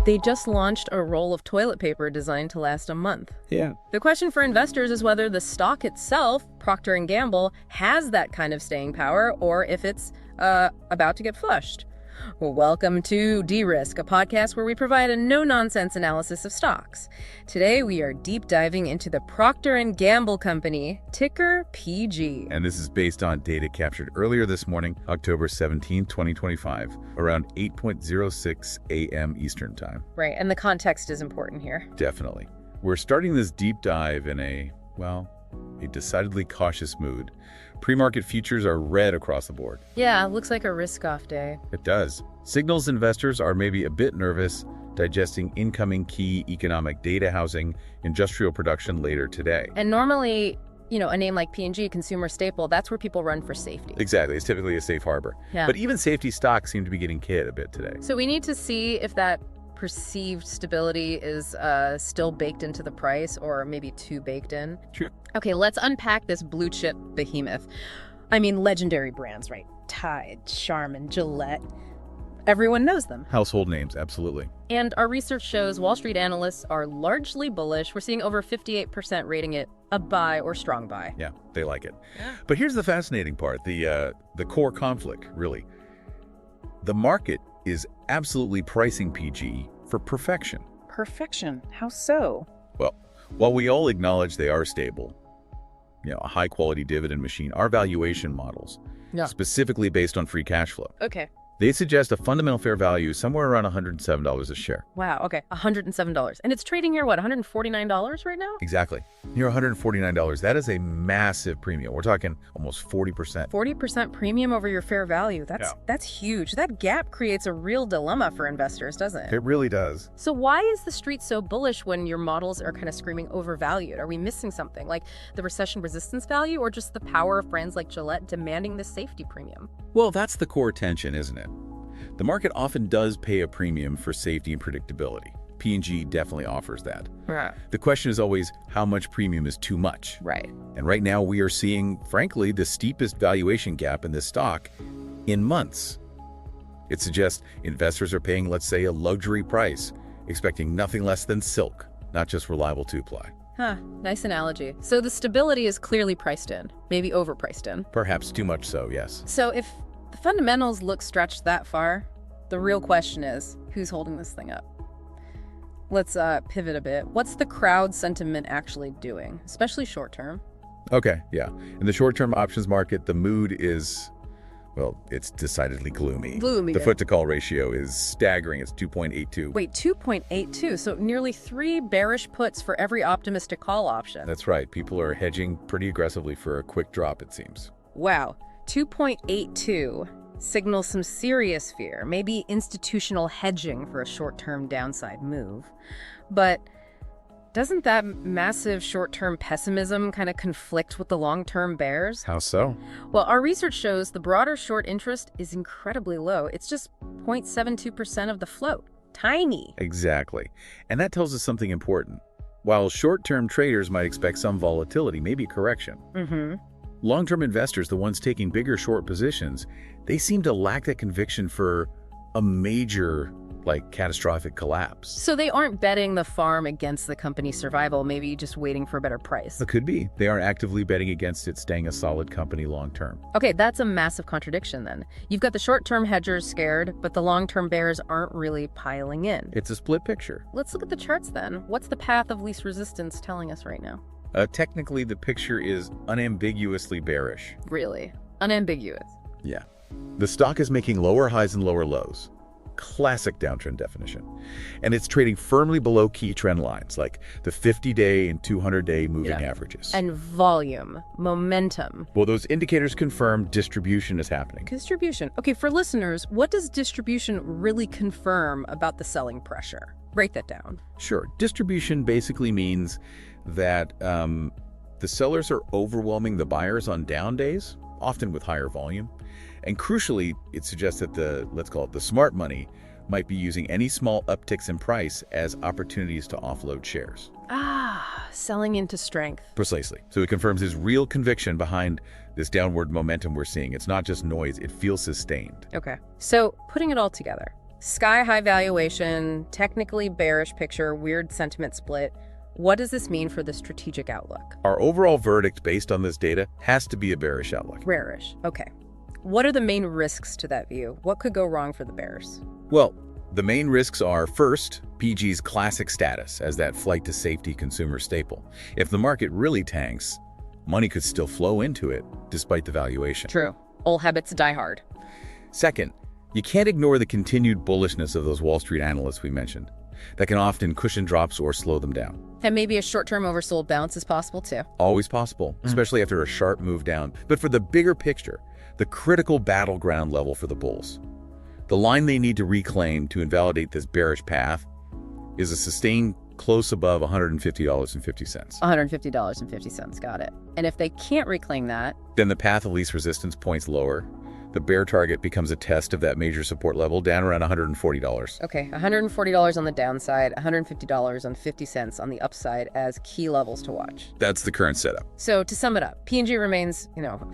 They just launched a roll of toilet paper designed to last a month. Yeah. The question for investors is whether the stock itself, Procter Gamble, has that kind of staying power or if it's about to get flushed. Well, welcome to De-Risk, a podcast where we provide a no-nonsense analysis of stocks. Today, we are deep diving into the Procter Gamble company, ticker PG. And this is based on data captured earlier this morning, October 17, 2025, around 8:06 a.m. Eastern Time. Right, and the context is important here. Definitely. We're starting this deep dive in a decidedly cautious mood. Pre-market futures are red across the board. Yeah, looks like a risk-off day. It does. Signals investors are maybe a bit nervous digesting incoming key economic data housing industrial production later today. And normally, a name like P&G, consumer staple, that's where people run for safety. Exactly. It's typically a safe harbor. Yeah. But even safety stocks seem to be getting hit a bit today. So we need to see if that perceived stability is still baked into the price or maybe too baked in. True. Okay, let's unpack this blue chip behemoth. I mean, legendary brands, right? Tide, Charmin, Gillette. Everyone knows them. Household names, absolutely. And our research shows Wall Street analysts are largely bullish. We're seeing over 58% rating it a buy or strong buy. Yeah, they like it. Yeah. But here's the fascinating part, the core conflict, really. The market is absolutely pricing PG for perfection. Perfection? How so? Well, while we all acknowledge they are stable, a high-quality dividend machine, our valuation models, specifically based on free cash flow, Okay. they suggest a fundamental fair value somewhere around $107 a share. Wow, okay, $107. And it's trading here, what, $149 right now? Exactly. Near $149. That is a massive premium. We're talking almost 40%. 40% premium over your fair value. That's huge. That gap creates a real dilemma for investors, doesn't it? It really does. So why is the street so bullish when your models are kind of screaming overvalued? Are we missing something, like the recession resistance value or just the power of brands like Gillette demanding this safety premium? Well, that's the core tension, isn't it? The market often does pay a premium for safety and predictability. P&G definitely offers that. Right. The question is always how much premium is too much. Right. And right now we are seeing, frankly, the steepest valuation gap in this stock in months. It suggests investors are paying, let's say, a luxury price, expecting nothing less than silk, not just reliable two-ply. Huh, nice analogy. So the stability is clearly priced in, maybe overpriced in. Perhaps too much so, yes. So if the fundamentals look stretched that far, the real question is, who's holding this thing up? Let's pivot a bit. What's the crowd sentiment actually doing, especially short term? Okay, yeah. In the short-term options market, the mood is, it's decidedly gloomy. Gloomy. The put-to-call ratio is staggering. It's 2.82. Wait, 2.82, so nearly 3 bearish puts for every optimistic call option. That's right. People are hedging pretty aggressively for a quick drop, it seems. Wow, 2.82 signals some serious fear, maybe institutional hedging for a short-term downside move. But doesn't that massive short-term pessimism kind of conflict with the long-term bears? How so? Well, our research shows the broader short interest is incredibly low. It's just 0.72% of the float. Tiny. Exactly. And that tells us something important. While short-term traders might expect some volatility, maybe correction, long-term investors, the ones taking bigger short positions, they seem to lack that conviction for a major, catastrophic collapse. So they aren't betting the farm against the company's survival, maybe just waiting for a better price. It could be. They aren't actively betting against it staying a solid company long-term. Okay, that's a massive contradiction then. You've got the short-term hedgers scared, but the long-term bears aren't really piling in. It's a split picture. Let's look at the charts then. What's the path of least resistance telling us right now? Technically, the picture is unambiguously bearish. Really? Unambiguous. Yeah. The stock is making lower highs and lower lows. Classic downtrend definition. And it's trading firmly below key trend lines, like the 50-day and 200-day moving averages. And volume, momentum. Well, those indicators confirm distribution is happening. Distribution. Okay, for listeners, what does distribution really confirm about the selling pressure? Break that down. Sure. Distribution basically means that the sellers are overwhelming the buyers on down days, often with higher volume. And crucially, it suggests that let's call it the smart money, might be using any small upticks in price as opportunities to offload shares. Selling into strength. Precisely. So it confirms his real conviction behind this downward momentum we're seeing. It's not just noise, it feels sustained. Okay. So putting it all together, Sky-high valuation, technically bearish picture, weird sentiment split. What does this mean for the strategic outlook? Our overall verdict based on this data has to be a bearish outlook. Bearish. Okay. What are the main risks to that view? What could go wrong for the bears? Well, the main risks are, first, PG's classic status as that flight to safety consumer staple. If the market really tanks, money could still flow into it despite the valuation. True. Old habits die hard. Second, you can't ignore the continued bullishness of those Wall Street analysts we mentioned. That can often cushion drops or slow them down. And maybe a short-term oversold bounce is possible too. Always possible, especially after a sharp move down. But for the bigger picture, the critical battleground level for the bulls, the line they need to reclaim to invalidate this bearish path, is a sustained close above $150.50. $150.50, got it. And if they can't reclaim that, Then the path of least resistance points lower. The bear target becomes a test of that major support level down around $140. okay, $140 on the downside, $150.50 on the upside as key levels to watch. That's the current setup. So to sum it up, P&G remains,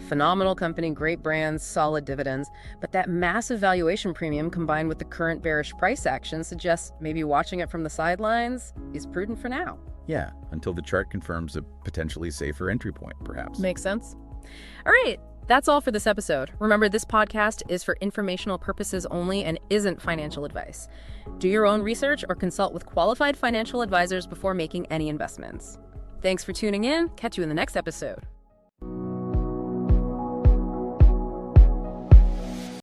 phenomenal company, great brands, solid dividends, but that massive valuation premium combined with the current bearish price action suggests maybe watching it from the sidelines is prudent for now. Yeah, until the chart confirms a potentially safer entry point, perhaps. Makes sense. All right. That's all for this episode. Remember, this podcast is for informational purposes only and isn't financial advice. Do your own research or consult with qualified financial advisors before making any investments. Thanks for tuning in. Catch you in the next episode.